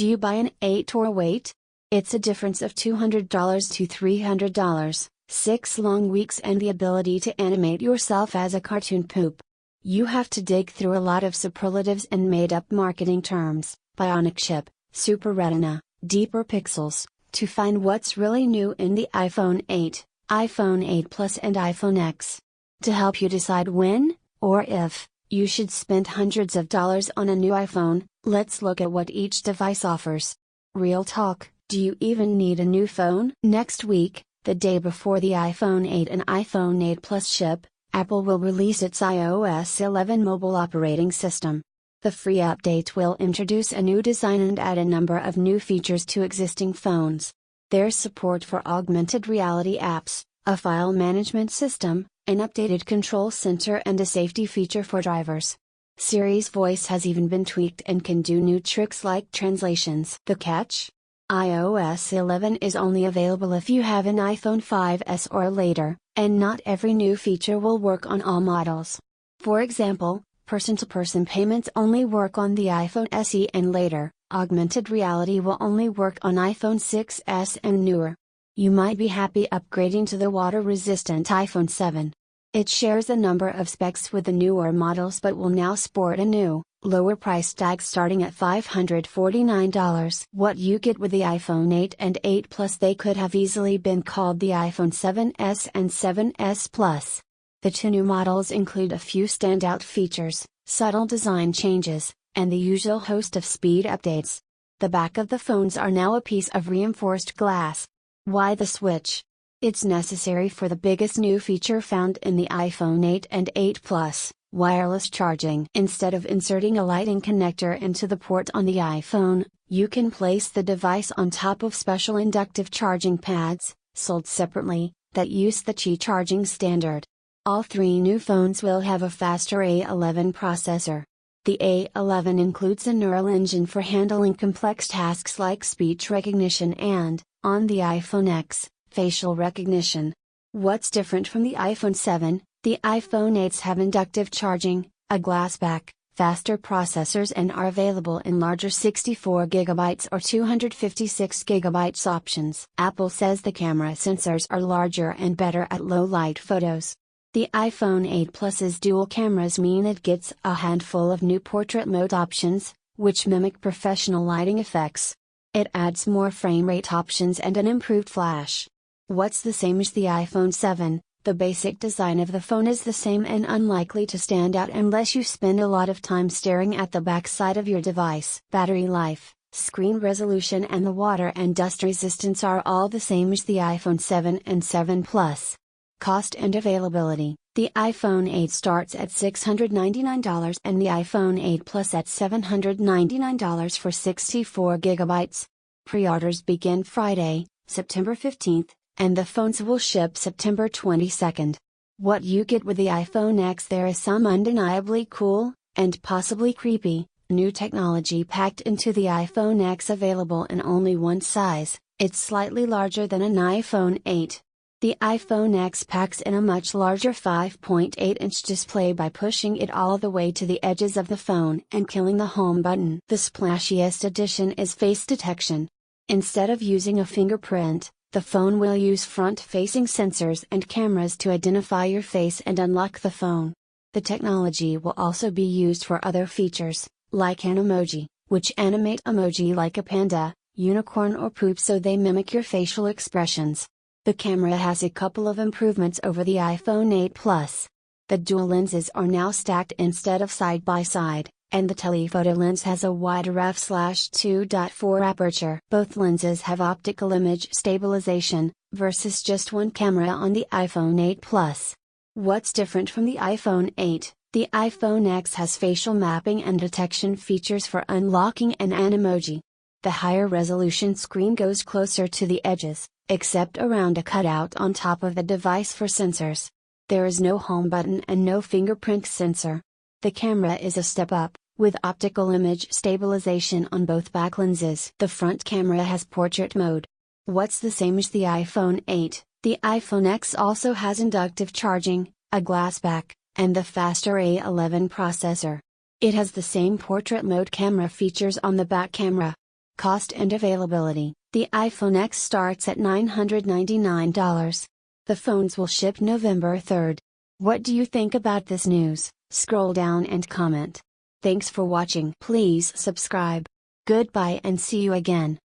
Do you buy an 8 or wait? It's a difference of $200 to $300, 6 long weeks and the ability to animate yourself as a cartoon poop. You have to dig through a lot of superlatives and made-up marketing terms, bionic chip, super retina, deeper pixels, to find what's really new in the iPhone 8, iPhone 8 Plus and iPhone X. To help you decide when, or if, you should spend hundreds of dollars on a new iPhone, let's look at what each device offers. Real talk, do you even need a new phone? Next week, the day before the iPhone 8 and iPhone 8 Plus ship, Apple will release its iOS 11 mobile operating system. The free update will introduce a new design and add a number of new features to existing phones. There's support for augmented reality apps, a file management system, an updated control center and a safety feature for drivers. Siri's voice has even been tweaked and can do new tricks like translations. The catch? iOS 11 is only available if you have an iPhone 5S or later, and not every new feature will work on all models. For example, person-to-person payments only work on the iPhone SE and later, augmented reality will only work on iPhone 6s and newer. You might be happy upgrading to the water-resistant iPhone 7. It shares a number of specs with the newer models but will now sport a new, lower price tag starting at $549. What you get with the iPhone 8 and 8 Plus, they could have easily been called the iPhone 7s and 7s Plus. The two new models include a few standout features, subtle design changes, and the usual host of speed updates. The back of the phones are now a piece of reinforced glass. Why the switch? It's necessary for the biggest new feature found in the iPhone 8 and 8 Plus, wireless charging. Instead of inserting a Lightning connector into the port on the iPhone, you can place the device on top of special inductive charging pads, sold separately, that use the Qi charging standard. All three new phones will have a faster A11 processor. The A11 includes a neural engine for handling complex tasks like speech recognition and, on the iPhone X, facial recognition. What's different from the iPhone 7? The iPhone 8s have inductive charging, a glass back, faster processors and are available in larger 64GB or 256GB options. Apple says the camera sensors are larger and better at low light photos. The iPhone 8 Plus's dual cameras mean it gets a handful of new portrait mode options, which mimic professional lighting effects. It adds more frame rate options and an improved flash. What's the same as the iPhone 7? The basic design of the phone is the same and unlikely to stand out unless you spend a lot of time staring at the backside of your device. Battery life, screen resolution and the water and dust resistance are all the same as the iPhone 7 and 7 Plus. Cost and availability. The iPhone 8 starts at $699 and the iPhone 8 Plus at $799 for 64GB. Pre-orders begin Friday, September 15th, and the phones will ship September 22nd. What you get with the iPhone X? There is some undeniably cool, and possibly creepy, new technology packed into the iPhone X available in only one size. It's slightly larger than an iPhone 8. The iPhone X packs in a much larger 5.8-inch display by pushing it all the way to the edges of the phone and killing the home button. The splashiest addition is face detection. Instead of using a fingerprint, the phone will use front-facing sensors and cameras to identify your face and unlock the phone. The technology will also be used for other features, like an emoji, which animate emoji like a panda, unicorn or poop so they mimic your facial expressions. The camera has a couple of improvements over the iPhone 8 Plus. The dual lenses are now stacked instead of side by side, and the telephoto lens has a wider f/2.4 aperture. Both lenses have optical image stabilization, versus just one camera on the iPhone 8 Plus. What's different from the iPhone 8? The iPhone X has facial mapping and detection features for unlocking an emoji. The higher resolution screen goes closer to the edges, except around a cutout on top of the device for sensors. There is no home button and no fingerprint sensor. The camera is a step up, with optical image stabilization on both back lenses. The front camera has portrait mode. What's the same as the iPhone 8? The iPhone X also has inductive charging, a glass back, and the faster A11 processor. It has the same portrait mode camera features on the back camera. Cost and availability: the iPhone X starts at $999. The phones will ship November 3rd. What do you think about this news? Scroll down and comment. Thanks for watching. Please subscribe. Goodbye and see you again.